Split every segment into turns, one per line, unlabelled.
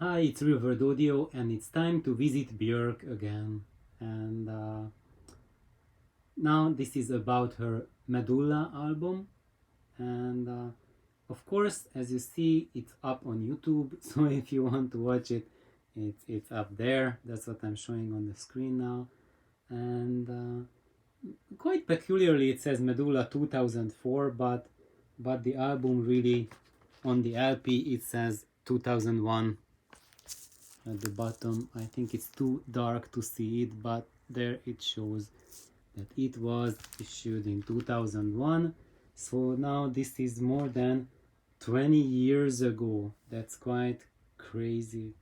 Hi, it's River Audio, and it's time to visit Bjork again. And now this is about her Medulla album. And of course, as you see, it's up on YouTube. So if you want to watch it, it's up there. That's what I'm showing on the screen now. And quite peculiarly, it says Medulla 2004, but the album really, on the LP, it says 2001. At the bottom. I think it's too dark to see it, but there it shows that it was issued in 2001. So now this is more than 20 years ago. That's quite crazy.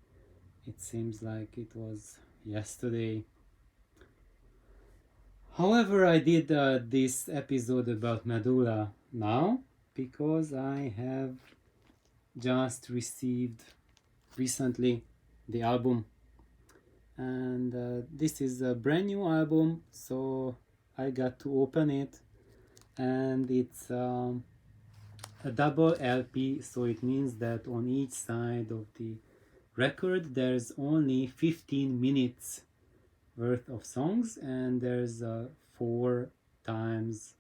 It seems like it was yesterday. However, I did this episode about Medulla now because I have just received recently the album, and this is a brand new album, so I got to open it, and it's a double LP, so it means that on each side of the record there's only 15 minutes worth of songs, and there's 4 times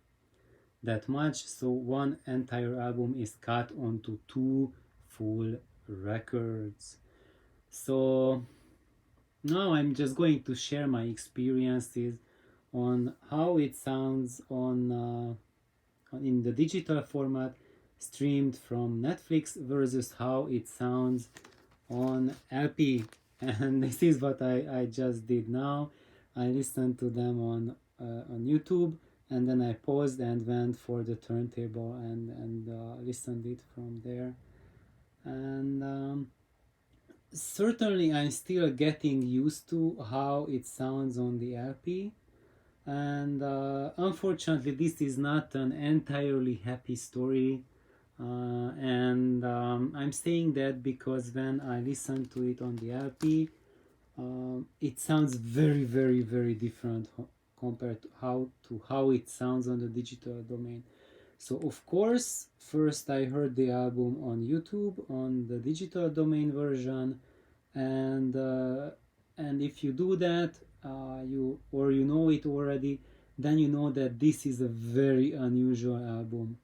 that much, so one entire album is cut onto 2 full records. So now I'm just going to share my experiences on how it sounds on in the digital format streamed from Netflix versus how it sounds on LP. And this is what I just did now. I listened to them on YouTube, and then I paused and went for the turntable and listened it from there. And certainly I'm still getting used to how it sounds on the LP, and unfortunately this is not an entirely happy story, and I'm saying that because when I listen to it on the LP, it sounds very very different compared to how it sounds on the digital domain. So of course, first I heard the album on YouTube on the digital domain version, and if you do that, you know it already, then you know that this is a very unusual album,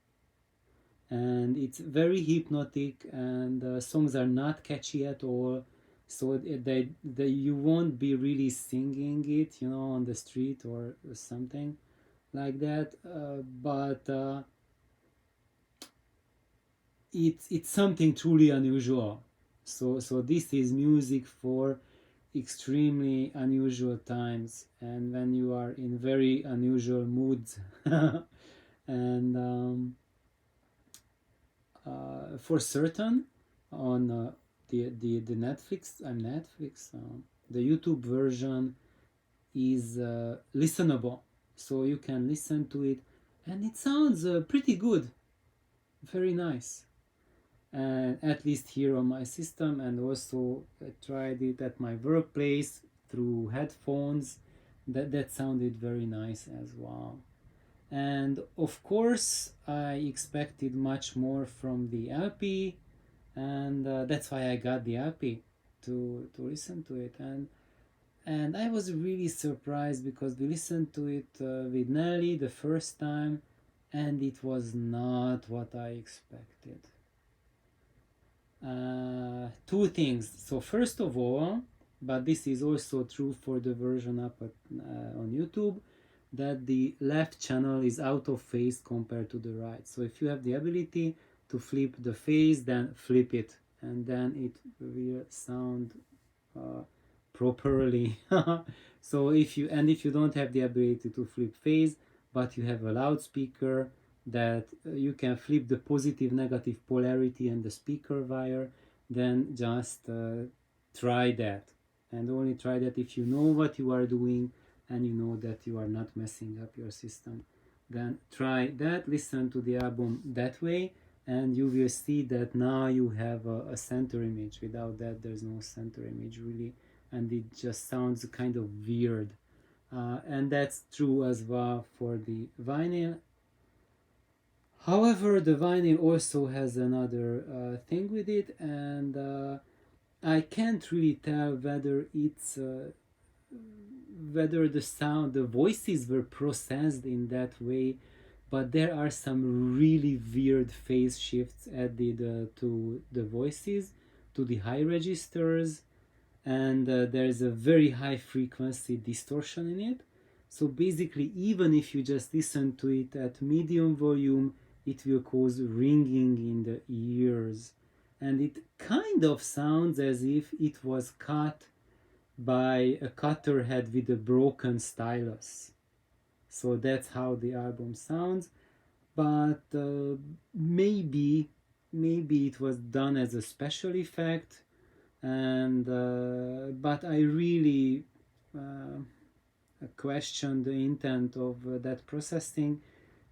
and it's very hypnotic, and songs are not catchy at all. So they you won't be really singing it, on the street or something like that. But it's something truly unusual. So this is music for extremely unusual times, and when you are in very unusual moods. And for certain, on the Netflix, the YouTube version is listenable, so you can listen to it, and it sounds pretty good, very nice. And at least here on my system, and also I tried it at my workplace through headphones. That sounded very nice as well. And of course I expected much more from the LP, and that's why I got the LP to listen to it. And I was really surprised because we listened to it with Nelly the first time, and it was not what I expected. Two things. So first of all, but this is also true for the version up on YouTube, that the left channel is out of phase compared to the right. So if you have the ability to flip the phase, then flip it, and then it will sound properly. So if you don't have the ability to flip phase, but you have a loudspeaker that you can flip the positive negative polarity and the speaker wire, then just try that, and only try that if you know what you are doing and you know that you are not messing up your system. Then try that, listen to the album that way, and you will see that now you have a center image. Without that, there's no center image really, and it just sounds kind of weird. And that's true as well for the vinyl. However, the vinyl also has another thing with it, and I I can't really tell whether it's whether the sound, the voices were processed in that way, but there are some really weird phase shifts added to the voices, to the high registers, and there's a very high frequency distortion in it. So basically, even if you just listen to it at medium volume, it will cause ringing in the ears. And it kind of sounds as if it was cut by a cutter head with a broken stylus. So that's how the album sounds. But maybe it was done as a special effect, and but I really question the intent of that processing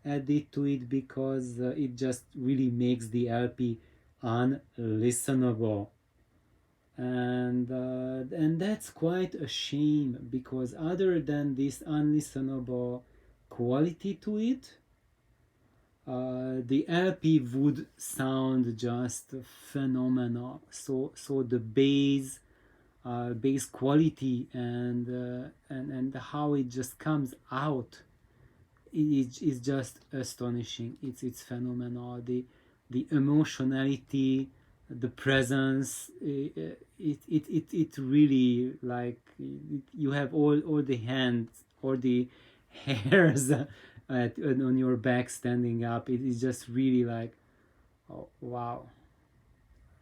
added to it, because it just really makes the LP unlistenable. And that's quite a shame, because other than this unlistenable quality to it, the LP would sound just phenomenal. So the bass quality and how it just comes out is just astonishing. It's phenomenal. The emotionality, the presence, it really, like, you have all the hands or the hairs on your back standing up. It is just really like, oh wow.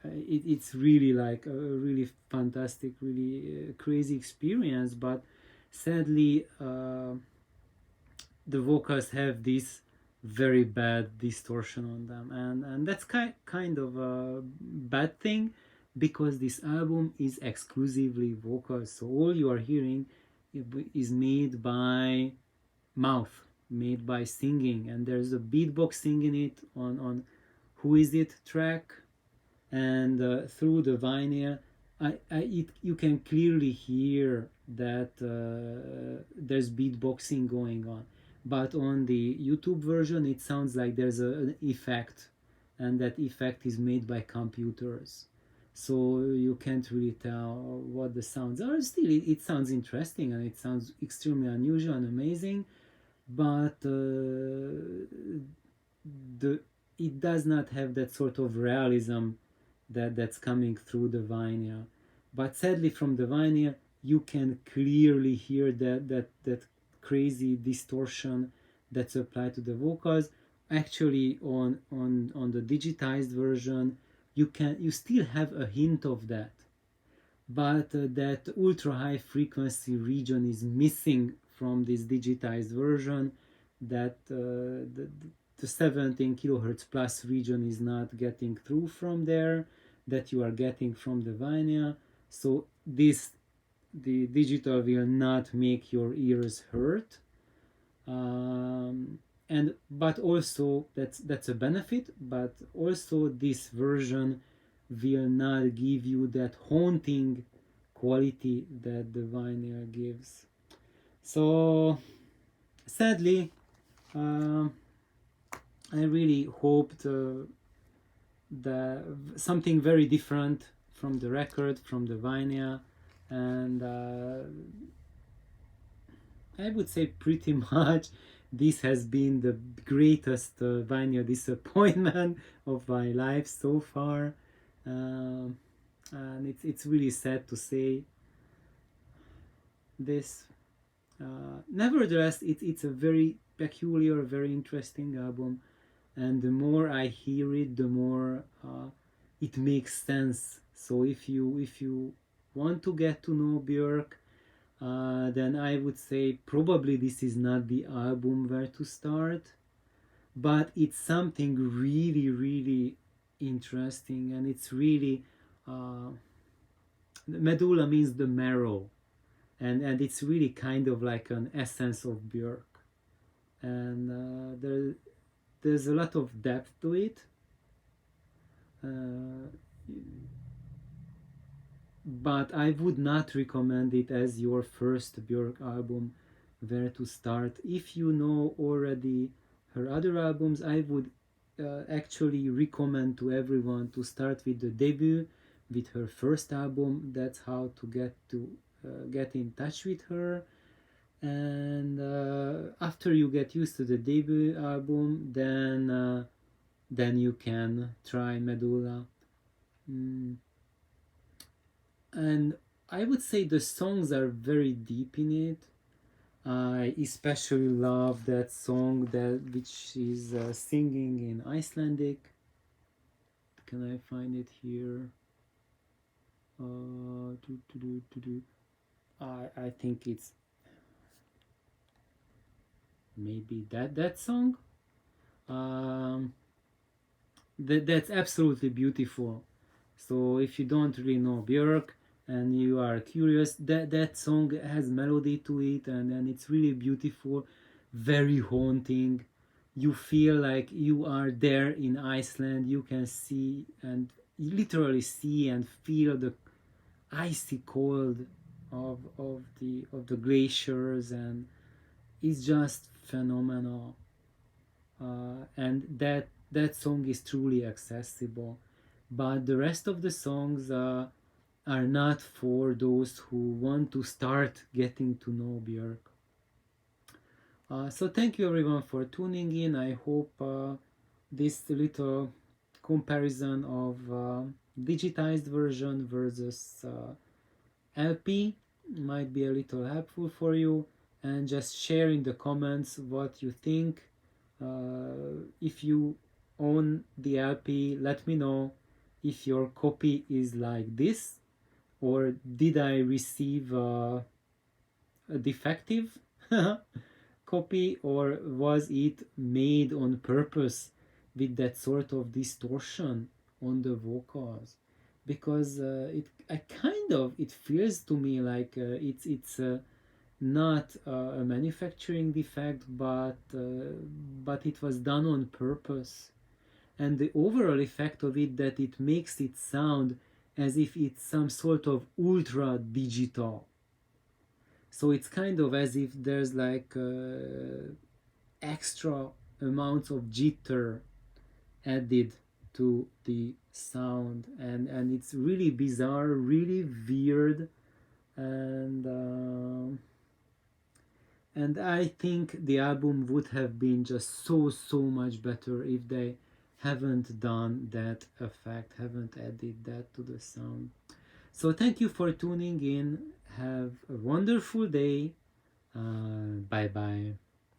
It's really like a really fantastic, really crazy experience. But sadly, the vocals have this very bad distortion on them, and that's kind of a bad thing, because this album is exclusively vocals. So all you are hearing is made by mouth, made by singing, and there's a beatboxing in it on Who Is It track, and through the vinyl, you can clearly hear that there's beatboxing going on. But on the YouTube version, it sounds like there's an effect, and that effect is made by computers. So you can't really tell what the sounds are. Still, it sounds interesting, and it sounds extremely unusual and amazing, but the it does not have that sort of realism that's coming through the vinyl. But sadly, from the vinyl, you can clearly hear that crazy distortion that's applied to the vocals. Actually, on the digitized version, you still have a hint of that, but that ultra high frequency region is missing from this digitized version. That the 17 kilohertz plus region is not getting through from there, that you are getting from the vinyl. So the digital will not make your ears hurt, and but also that's a benefit. But also this version will not give you that haunting quality that the vinyl gives. So sadly, I really hoped something very different from the record, from the vinyl, and I would say pretty much this has been the greatest vinyl disappointment of my life so far, and it's really sad to say this. Nevertheless, it's a very peculiar, very interesting album, and the more I hear it, the more it makes sense. So if you want to get to know Bjork, then I would say probably this is not the album where to start, but it's something really, really interesting, and it's really Medulla means the marrow, and it's really kind of like an essence of Bjork, and there's a lot of depth to it. But I would not recommend it as your first Bjork album where to start. If you know already her other albums, I would actually recommend to everyone to start with the debut, with her first album. That's how to get in touch with her. And after you get used to the debut album, then you can try Medulla. Mm. And I would say the songs are very deep in it. I especially love that song that which is singing in Icelandic. Can I find it here? I think it's maybe that song. Um, that's absolutely beautiful. So if you don't really know Bjork and you are curious, that song has melody to it, and it's really beautiful, very haunting. You feel like you are there in Iceland. You can see and literally see and feel the icy cold of the glaciers, and it's just phenomenal. And that song is truly accessible, but the rest of the songs are not for those who want to start getting to know Björk. So thank you everyone for tuning in. I hope this little comparison of digitized version versus LP might be a little helpful for you, and just share in the comments what you think. If you own the LP, let me know if your copy is like this, or did I receive a defective copy, or was it made on purpose with that sort of distortion on the vocals? Because it feels to me like it's not a manufacturing defect, but it was done on purpose. And the overall effect of it, that it makes it sound as if it's some sort of ultra digital. So it's kind of as if there's like extra amounts of jitter added to the sound, and it's really bizarre, really weird, and and I think the album would have been just so much better if they haven't done that effect, haven't added that to the sound. So thank you for tuning in. Have a wonderful day. Bye bye.